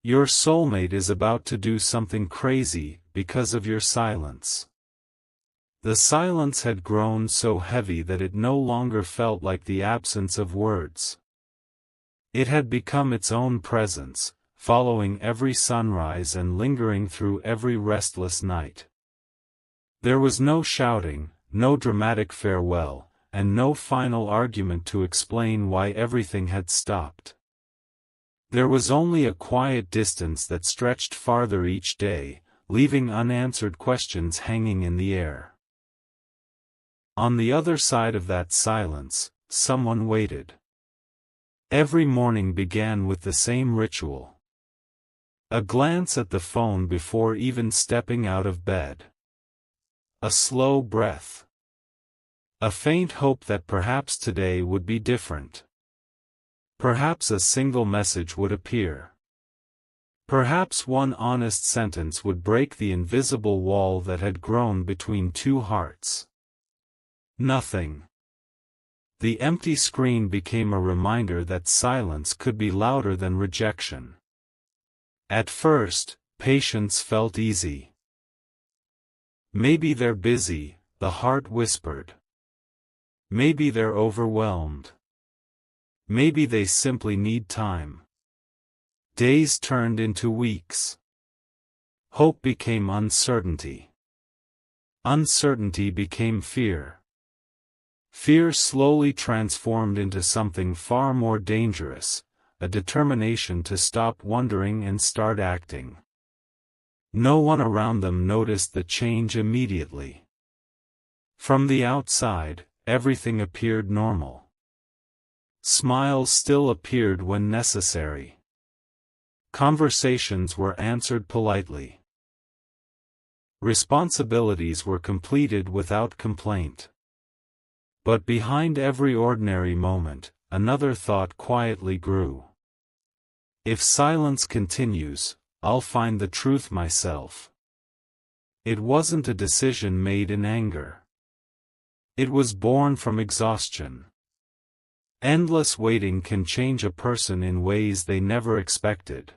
Your soulmate is about to do something crazy because of your silence. The silence had grown so heavy that it no longer felt like the absence of words. It had become its own presence, following every sunrise and lingering through every restless night. There was no shouting, no dramatic farewell, and no final argument to explain why everything had stopped. There was only a quiet distance that stretched farther each day, leaving unanswered questions hanging in the air. On the other side of that silence, someone waited. Every morning began with the same ritual. A glance at the phone before even stepping out of bed. A slow breath. A faint hope that perhaps today would be different. Perhaps a single message would appear. Perhaps one honest sentence would break the invisible wall that had grown between two hearts. Nothing. The empty screen became a reminder that silence could be louder than rejection. At first, patience felt easy. Maybe they're busy, the heart whispered. Maybe they're overwhelmed. Maybe they simply need time. Days turned into weeks. Hope became uncertainty. Uncertainty became fear. Fear slowly transformed into something far more dangerous, a determination to stop wondering and start acting. No one around them noticed the change immediately. From the outside, everything appeared normal. Smiles still appeared when necessary. Conversations were answered politely. Responsibilities were completed without complaint. But behind every ordinary moment, another thought quietly grew. If silence continues, I'll find the truth myself. It wasn't a decision made in anger. It was born from exhaustion. Endless waiting can change a person in ways they never expected.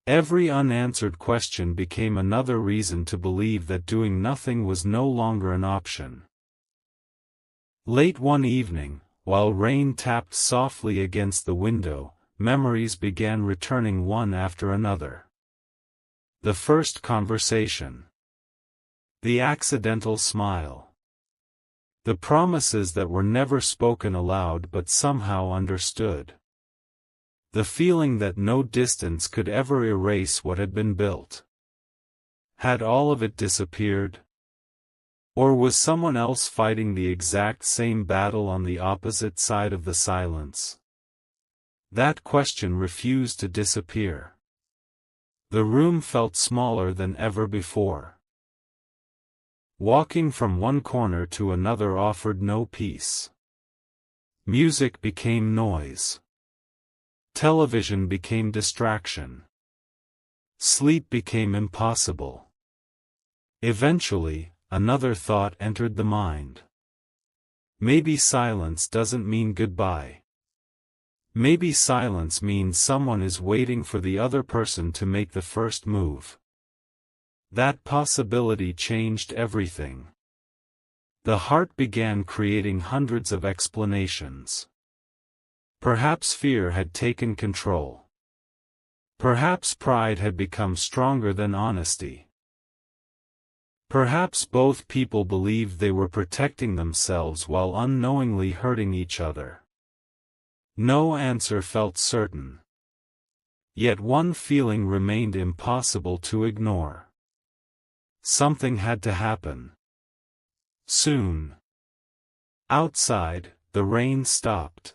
Every unanswered question became another reason to believe that doing nothing was no longer an option. Late one evening, while rain tapped softly against the window, memories began returning one after another. The first conversation. The accidental smile. The promises that were never spoken aloud but somehow understood. The feeling that no distance could ever erase what had been built. Had all of it disappeared? Or was someone else fighting the exact same battle on the opposite side of the silence? That question refused to disappear. The room felt smaller than ever before. Walking from one corner to another offered no peace. Music became noise. Television became distraction. Sleep became impossible. Eventually, another thought entered the mind. Maybe silence doesn't mean goodbye. Maybe silence means someone is waiting for the other person to make the first move. That possibility changed everything. The heart began creating hundreds of explanations. Perhaps fear had taken control. Perhaps pride had become stronger than honesty. Perhaps both people believed they were protecting themselves while unknowingly hurting each other. No answer felt certain. Yet one feeling remained impossible to ignore. Something had to happen. Soon. Outside, the rain stopped.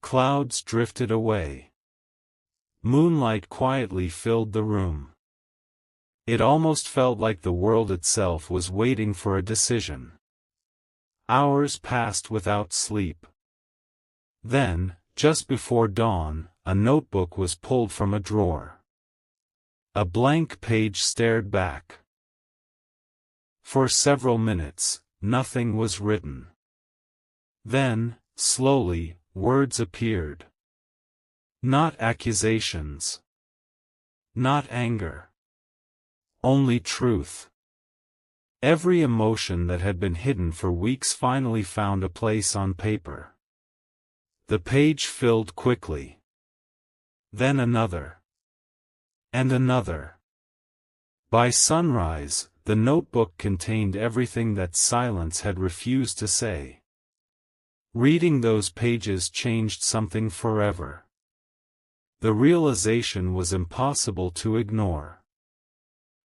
Clouds drifted away. Moonlight quietly filled the room. It almost felt like the world itself was waiting for a decision. Hours passed without sleep. Then, just before dawn, a notebook was pulled from a drawer. A blank page stared back. For several minutes, nothing was written. Then, slowly, words appeared. Not accusations. Not anger. Only truth. Every emotion that had been hidden for weeks finally found a place on paper. The page filled quickly. Then another. And another. By sunrise, the notebook contained everything that silence had refused to say. Reading those pages changed something forever. The realization was impossible to ignore.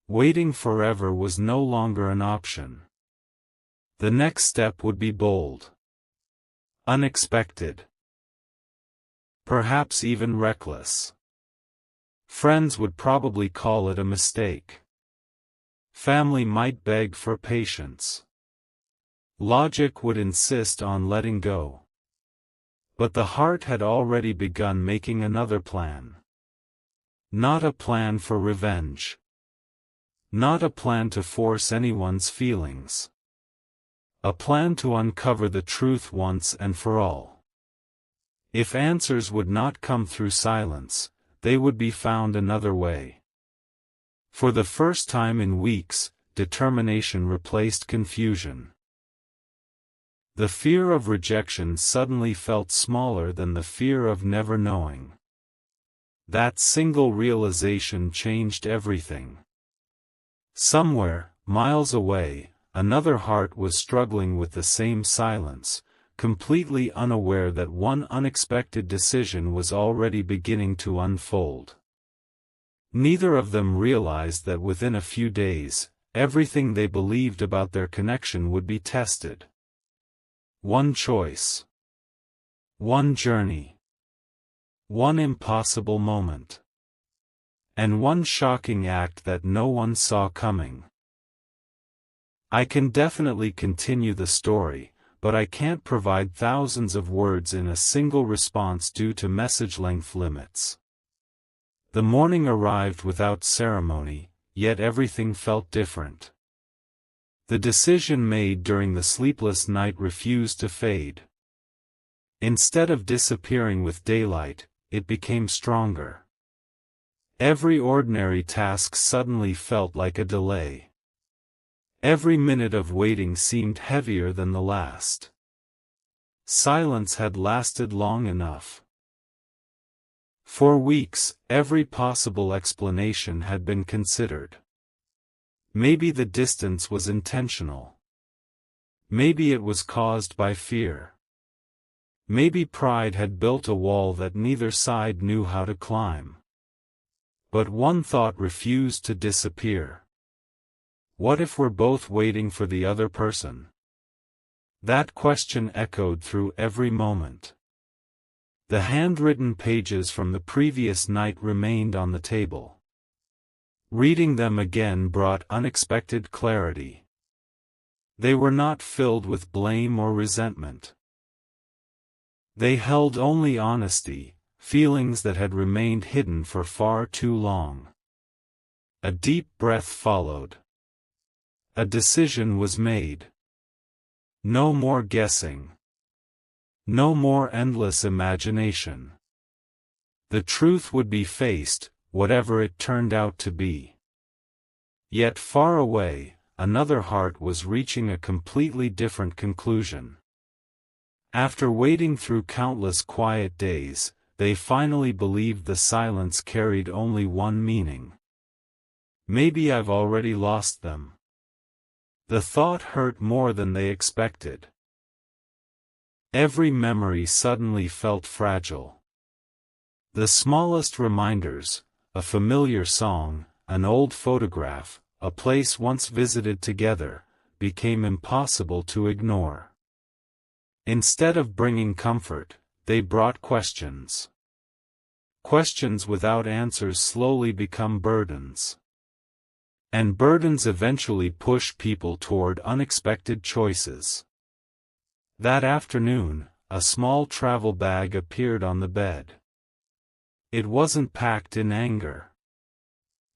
Waiting forever was no longer an option. The next step would be bold. Unexpected. Perhaps even reckless. Friends would probably call it a mistake. Family might beg for patience. Logic would insist on letting go. But the heart had already begun making another plan. Not a plan for revenge. Not a plan to force anyone's feelings. A plan to uncover the truth once and for all. If answers would not come through silence, they would be found another way. For the first time in weeks, determination replaced confusion. The fear of rejection suddenly felt smaller than the fear of never knowing. That single realization changed everything. Somewhere, miles away, another heart was struggling with the same silence, completely unaware that one unexpected decision was already beginning to unfold. Neither of them realized that within a few days, everything they believed about their connection would be tested. One choice. One journey. One impossible moment. And one shocking act that no one saw coming. I can definitely continue the story, but I can't provide thousands of words in a single response due to message length limits. The morning arrived without ceremony, yet everything felt different. The decision made during the sleepless night refused to fade. Instead of disappearing with daylight, it became stronger. Every ordinary task suddenly felt like a delay. Every minute of waiting seemed heavier than the last. Silence had lasted long enough. For weeks, every possible explanation had been considered. Maybe the distance was intentional. Maybe it was caused by fear. Maybe pride had built a wall that neither side knew how to climb. But one thought refused to disappear. What if we're both waiting for the other person? That question echoed through every moment. The handwritten pages from the previous night remained on the table. Reading them again brought unexpected clarity. They were not filled with blame or resentment. They held only honesty, feelings that had remained hidden for far too long. A deep breath followed. A decision was made. No more guessing. No more endless imagination. The truth would be faced, whatever it turned out to be. Yet far away, another heart was reaching a completely different conclusion. After waiting through countless quiet days, they finally believed the silence carried only one meaning. Maybe I've already lost them. The thought hurt more than they expected. Every memory suddenly felt fragile. The smallest reminders, a familiar song, an old photograph, a place once visited together, became impossible to ignore. Instead of bringing comfort, they brought questions. Questions without answers slowly become burdens. And burdens eventually push people toward unexpected choices. That afternoon, a small travel bag appeared on the bed. It wasn't packed in anger.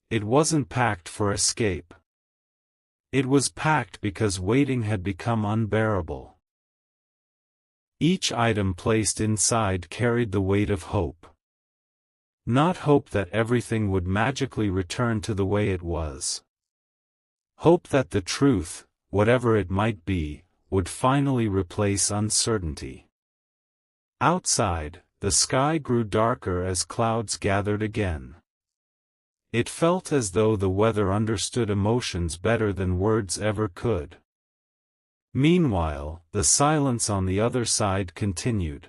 It wasn't packed for escape. It was packed because waiting had become unbearable. Each item placed inside carried the weight of hope. Not hope that everything would magically return to the way it was. Hope that the truth, whatever it might be, would finally replace uncertainty. Outside, the sky grew darker as clouds gathered again. It felt as though the weather understood emotions better than words ever could. Meanwhile, the silence on the other side continued.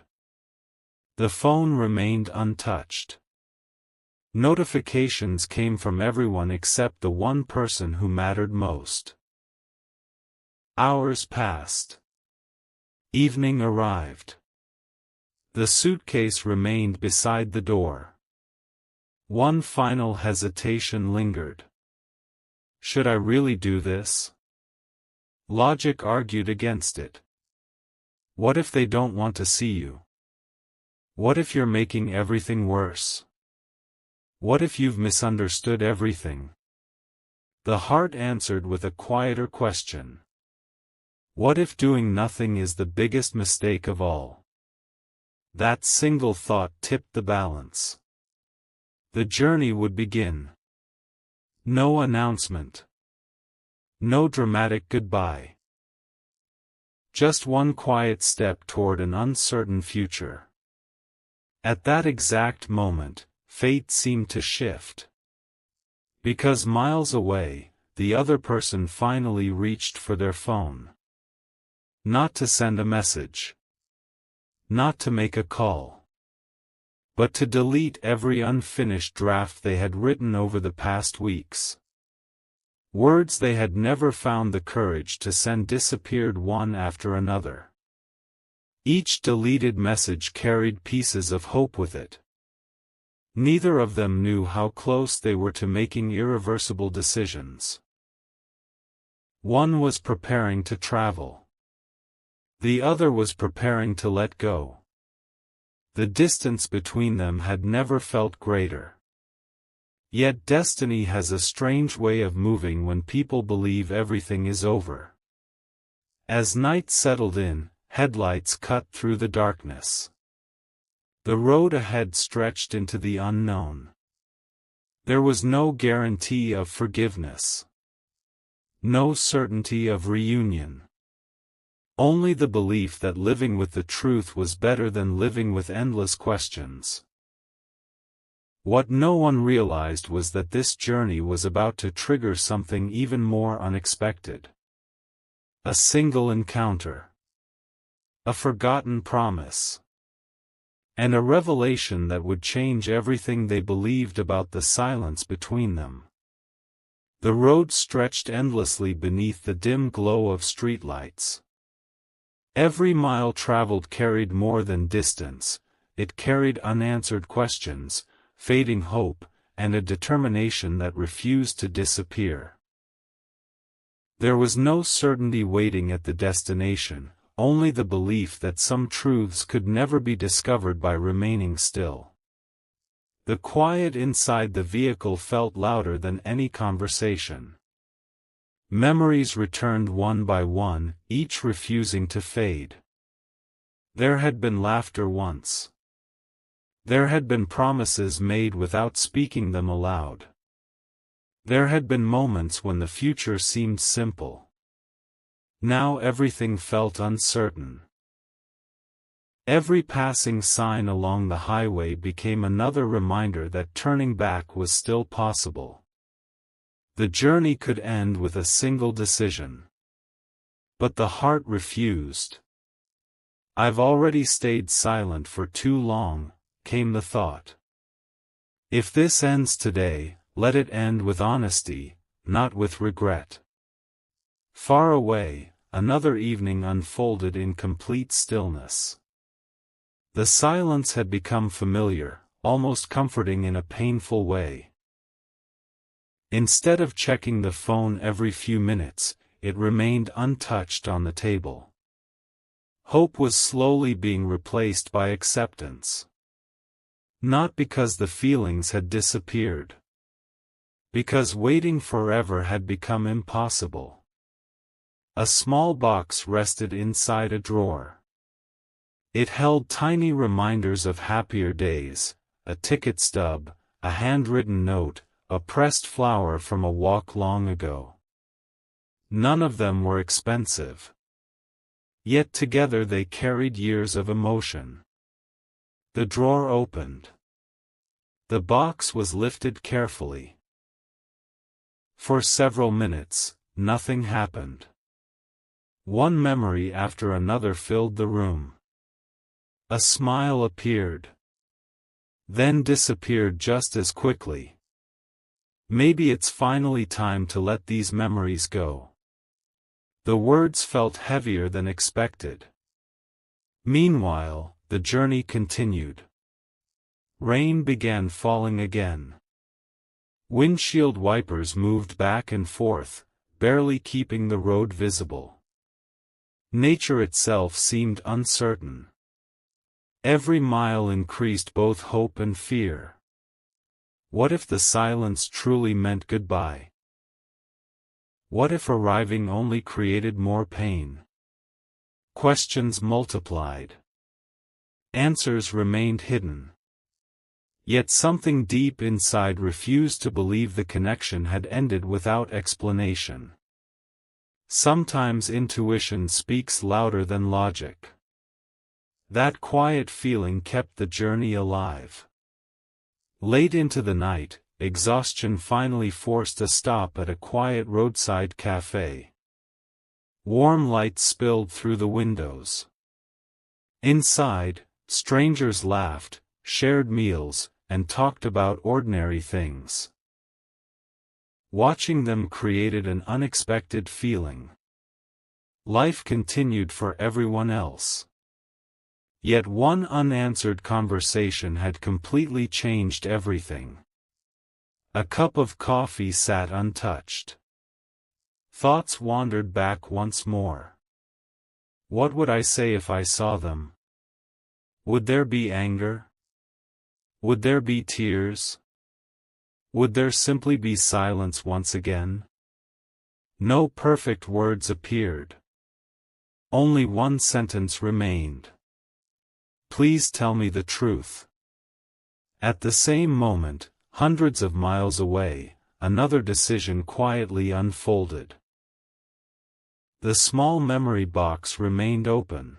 The phone remained untouched. Notifications came from everyone except the one person who mattered most. Hours passed. Evening arrived. The suitcase remained beside the door. One final hesitation lingered. Should I really do this? Logic argued against it. What if they don't want to see you? What if you're making everything worse? What if you've misunderstood everything? The heart answered with a quieter question. What if doing nothing is the biggest mistake of all? That single thought tipped the balance. The journey would begin. No announcement. No dramatic goodbye. Just one quiet step toward an uncertain future. At that exact moment, fate seemed to shift. Because miles away, the other person finally reached for their phone. Not to send a message. Not to make a call. But to delete every unfinished draft they had written over the past weeks. Words they had never found the courage to send disappeared one after another. Each deleted message carried pieces of hope with it. Neither of them knew how close they were to making irreversible decisions. One was preparing to travel. The other was preparing to let go. The distance between them had never felt greater. Yet destiny has a strange way of moving when people believe everything is over. As night settled in, headlights cut through the darkness. The road ahead stretched into the unknown. There was no guarantee of forgiveness. No certainty of reunion. Only the belief that living with the truth was better than living with endless questions. What no one realized was that this journey was about to trigger something even more unexpected. A single encounter. A forgotten promise. And a revelation that would change everything they believed about the silence between them. The road stretched endlessly beneath the dim glow of streetlights. Every mile traveled carried more than distance, it carried unanswered questions, fading hope, and a determination that refused to disappear. There was no certainty waiting at the destination, only the belief that some truths could never be discovered by remaining still. The quiet inside the vehicle felt louder than any conversation. Memories returned one by one, each refusing to fade. There had been laughter once. There had been promises made without speaking them aloud. There had been moments when the future seemed simple. Now everything felt uncertain. Every passing sign along the highway became another reminder that turning back was still possible. The journey could end with a single decision. But the heart refused. I've already stayed silent for too long, came the thought. If this ends today, let it end with honesty, not with regret. Far away, another evening unfolded in complete stillness. The silence had become familiar, almost comforting in a painful way. Instead of checking the phone every few minutes, it remained untouched on the table. Hope was slowly being replaced by acceptance. Not because the feelings had disappeared. Because waiting forever had become impossible. A small box rested inside a drawer. It held tiny reminders of happier days, a ticket stub, a handwritten note, a pressed flower from a walk long ago. None of them were expensive. Yet together they carried years of emotion. The drawer opened. The box was lifted carefully. For several minutes, nothing happened. One memory after another filled the room. A smile appeared, then disappeared just as quickly. Maybe it's finally time to let these memories go. The words felt heavier than expected. Meanwhile, the journey continued. Rain began falling again. Windshield wipers moved back and forth, barely keeping the road visible. Nature itself seemed uncertain. Every mile increased both hope and fear. What if the silence truly meant goodbye? What if arriving only created more pain? Questions multiplied. Answers remained hidden. Yet something deep inside refused to believe the connection had ended without explanation. Sometimes intuition speaks louder than logic. That quiet feeling kept the journey alive. Late into the night, exhaustion finally forced a stop at a quiet roadside cafe. Warm light spilled through the windows. Inside, strangers laughed, shared meals, and talked about ordinary things. Watching them created an unexpected feeling. Life continued for everyone else. Yet one unanswered conversation had completely changed everything. A cup of coffee sat untouched. Thoughts wandered back once more. What would I say if I saw them? Would there be anger? Would there be tears? Would there simply be silence once again? No perfect words appeared. Only one sentence remained. Please tell me the truth. At the same moment, hundreds of miles away, another decision quietly unfolded. The small memory box remained open.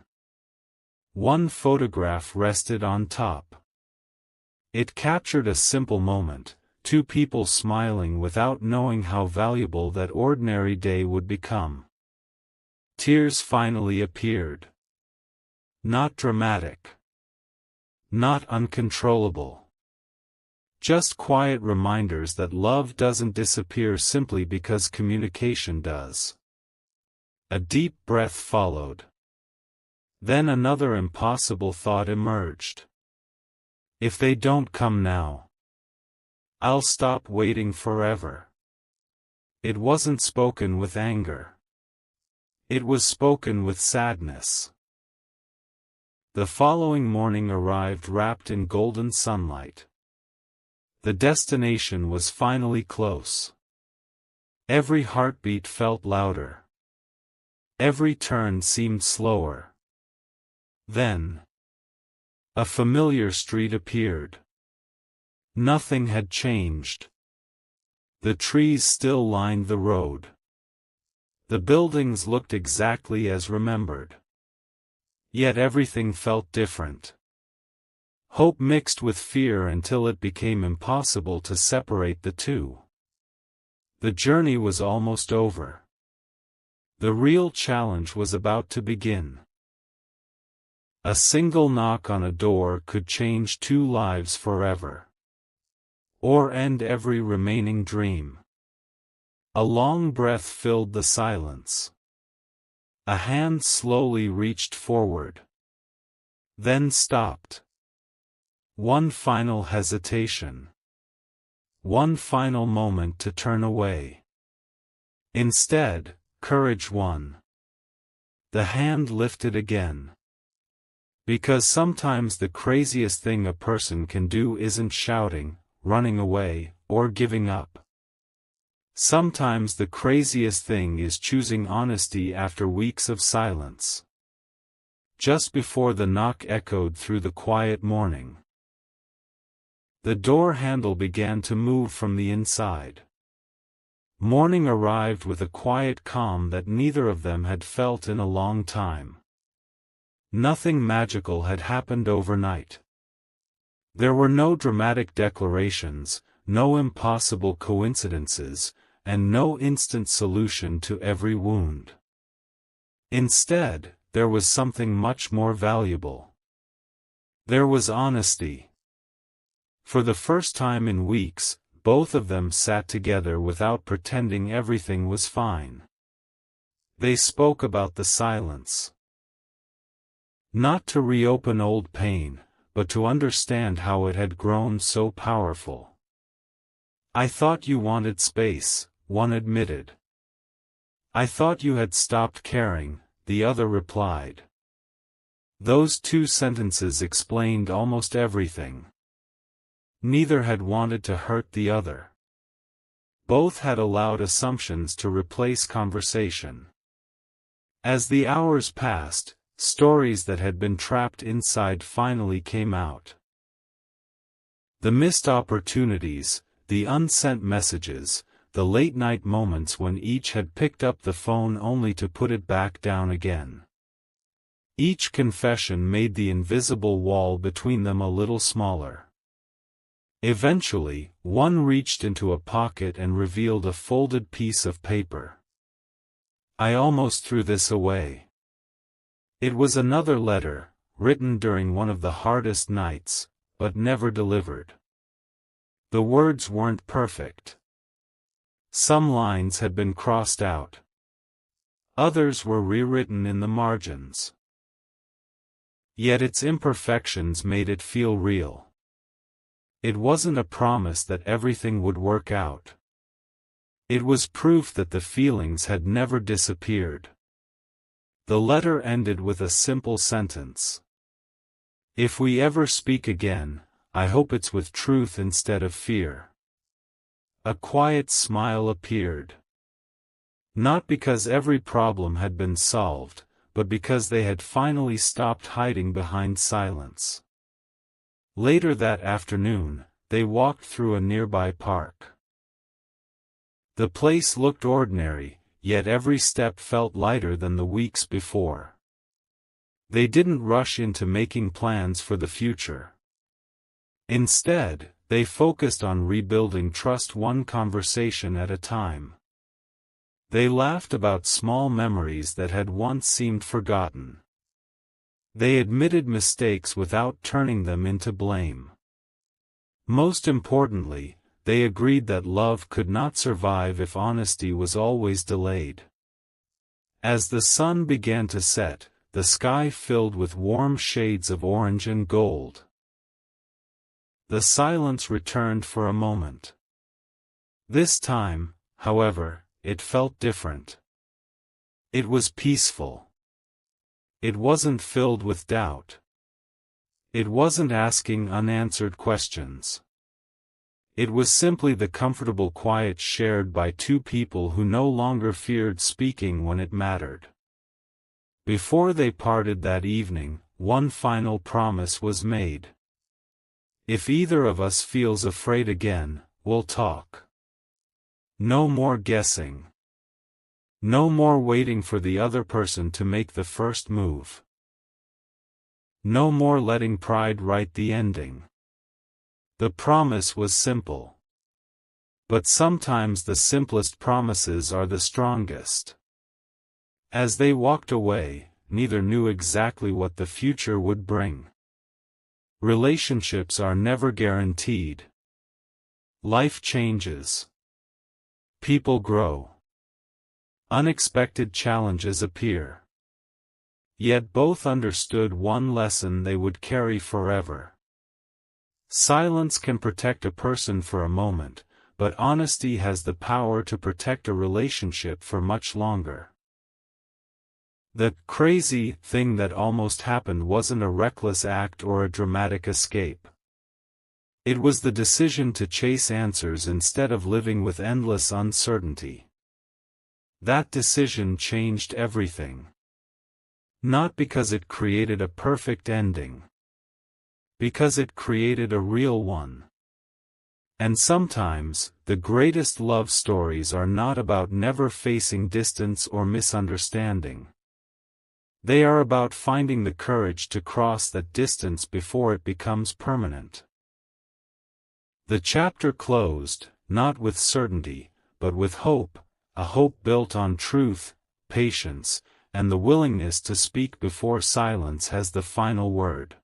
One photograph rested on top. It captured a simple moment, two people smiling without knowing how valuable that ordinary day would become. Tears finally appeared. Not dramatic. Not uncontrollable. Just quiet reminders that love doesn't disappear simply because communication does. A deep breath followed. Then another impossible thought emerged. If they don't come now, I'll stop waiting forever. It wasn't spoken with anger. It was spoken with sadness. The following morning arrived wrapped in golden sunlight. The destination was finally close. Every heartbeat felt louder. Every turn seemed slower. Then, a familiar street appeared. Nothing had changed. The trees still lined the road. The buildings looked exactly as remembered. Yet everything felt different. Hope mixed with fear until it became impossible to separate the two. The journey was almost over. The real challenge was about to begin. A single knock on a door could change two lives forever. Or end every remaining dream. A long breath filled the silence. A hand slowly reached forward. Then stopped. One final hesitation. One final moment to turn away. Instead, courage won. The hand lifted again. Because sometimes the craziest thing a person can do isn't shouting, running away, or giving up. Sometimes the craziest thing is choosing honesty after weeks of silence. Just before the knock echoed through the quiet morning, The door handle began to move from the inside. Morning arrived with a quiet calm that neither of them had felt in a long time. Nothing magical had happened overnight. There were no dramatic declarations, no impossible coincidences, and no instant solution to every wound. Instead, there was something much more valuable. There was honesty. For the first time in weeks, both of them sat together without pretending everything was fine. They spoke about the silence. Not to reopen old pain, but to understand how it had grown so powerful. "I thought you wanted space," one admitted. "I thought you had stopped caring," the other replied. Those two sentences explained almost everything. Neither had wanted to hurt the other. Both had allowed assumptions to replace conversation. As the hours passed, stories that had been trapped inside finally came out. The missed opportunities, the unsent messages, the late-night moments when each had picked up the phone only to put it back down again. Each confession made the invisible wall between them a little smaller. Eventually, one reached into a pocket and revealed a folded piece of paper. "I almost threw this away." It was another letter, written during one of the hardest nights, but never delivered. The words weren't perfect. Some lines had been crossed out. Others were rewritten in the margins. Yet its imperfections made it feel real. It wasn't a promise that everything would work out. It was proof that the feelings had never disappeared. The letter ended with a simple sentence. "If we ever speak again, I hope it's with truth instead of fear." A quiet smile appeared. Not because every problem had been solved, but because they had finally stopped hiding behind silence. Later that afternoon, they walked through a nearby park. The place looked ordinary, yet every step felt lighter than the weeks before. They didn't rush into making plans for the future. Instead, they focused on rebuilding trust one conversation at a time. They laughed about small memories that had once seemed forgotten. They admitted mistakes without turning them into blame. Most importantly, they agreed that love could not survive if honesty was always delayed. As the sun began to set, the sky filled with warm shades of orange and gold. The silence returned for a moment. This time, however, it felt different. It was peaceful. It wasn't filled with doubt. It wasn't asking unanswered questions. It was simply the comfortable quiet shared by two people who no longer feared speaking when it mattered. Before they parted that evening, one final promise was made. "If either of us feels afraid again, we'll talk. No more guessing. No more waiting for the other person to make the first move. No more letting pride write the ending." The promise was simple. But sometimes the simplest promises are the strongest. As they walked away, neither knew exactly what the future would bring. Relationships are never guaranteed. Life changes. People grow. Unexpected challenges appear. Yet both understood one lesson they would carry forever. Silence can protect a person for a moment, but honesty has the power to protect a relationship for much longer. The crazy thing that almost happened wasn't a reckless act or a dramatic escape. It was the decision to chase answers instead of living with endless uncertainty. That decision changed everything. Not because it created a perfect ending. Because it created a real one. And sometimes, the greatest love stories are not about never facing distance or misunderstanding. They are about finding the courage to cross that distance before it becomes permanent. The chapter closed, not with certainty, but with hope, a hope built on truth, patience, and the willingness to speak before silence has the final word.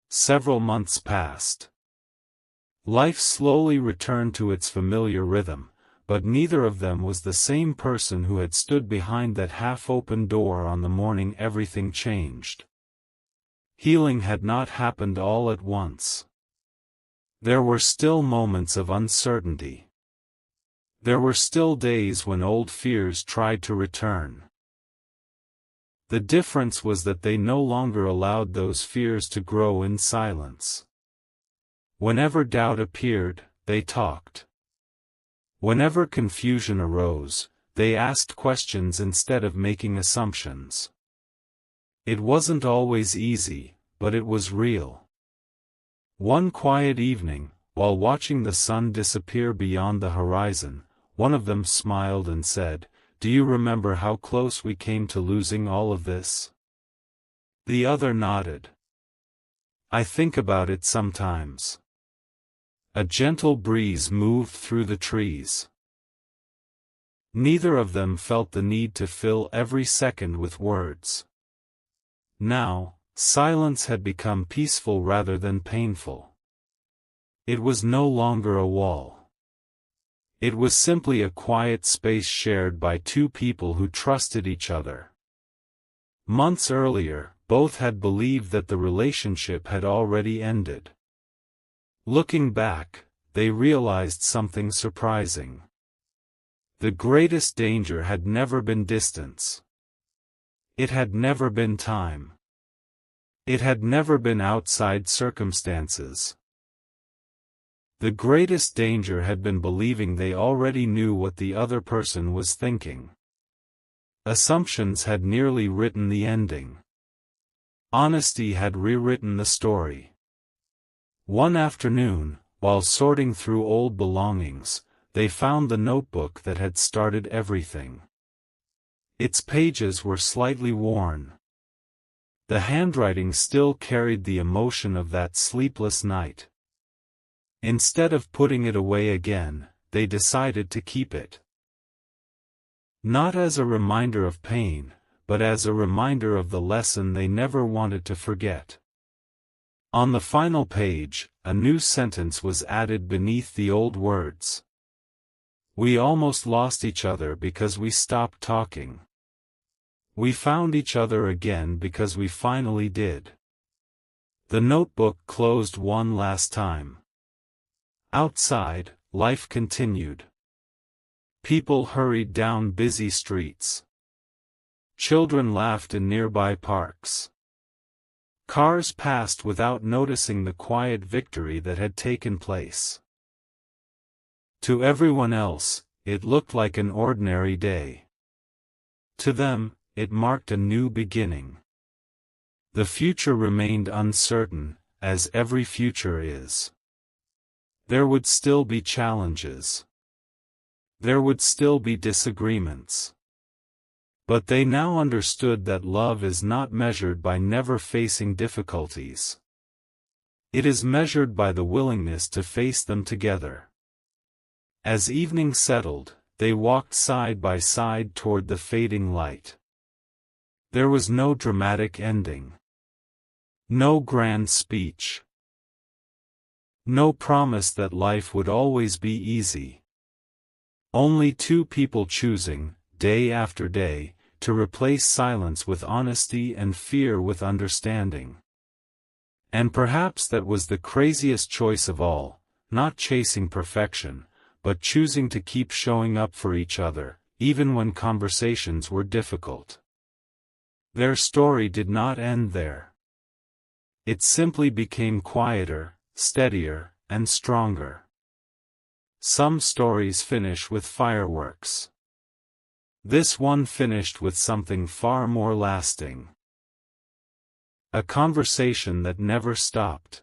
Several months passed. Life slowly returned to its familiar rhythm, but neither of them was the same person who had stood behind that half-open door on the morning everything changed. Healing had not happened all at once. There were still moments of uncertainty. There were still days when old fears tried to return. The difference was that they no longer allowed those fears to grow in silence. Whenever doubt appeared, they talked. Whenever confusion arose, they asked questions instead of making assumptions. It wasn't always easy, but it was real. One quiet evening, while watching the sun disappear beyond the horizon, one of them smiled and said, "Do you remember how close we came to losing all of this?" The other nodded. "I think about it sometimes." A gentle breeze moved through the trees. Neither of them felt the need to fill every second with words. Now, silence had become peaceful rather than painful. It was no longer a wall. It was simply a quiet space shared by two people who trusted each other. Months earlier, both had believed that the relationship had already ended. Looking back, they realized something surprising. The greatest danger had never been distance. It had never been time. It had never been outside circumstances. The greatest danger had been believing they already knew what the other person was thinking. Assumptions had nearly written the ending. Honesty had rewritten the story. One afternoon, while sorting through old belongings, they found the notebook that had started everything. Its pages were slightly worn. The handwriting still carried the emotion of that sleepless night. Instead of putting it away again, they decided to keep it. Not as a reminder of pain, but as a reminder of the lesson they never wanted to forget. On the final page, a new sentence was added beneath the old words. "We almost lost each other because we stopped talking. We found each other again because we finally did." The notebook closed one last time. Outside, life continued. People hurried down busy streets. Children laughed in nearby parks. Cars passed without noticing the quiet victory that had taken place. To everyone else, it looked like an ordinary day. To them, it marked a new beginning. The future remained uncertain, as every future is. There would still be challenges. There would still be disagreements. But they now understood that love is not measured by never facing difficulties. It is measured by the willingness to face them together. As evening settled, they walked side by side toward the fading light. There was no dramatic ending. No grand speech. No promise that life would always be easy. Only two people choosing, day after day, to replace silence with honesty and fear with understanding. And perhaps that was the craziest choice of all, not chasing perfection, but choosing to keep showing up for each other, even when conversations were difficult. Their story did not end there. It simply became quieter, steadier, and stronger. Some stories finish with fireworks. This one finished with something far more lasting. A conversation that never stopped.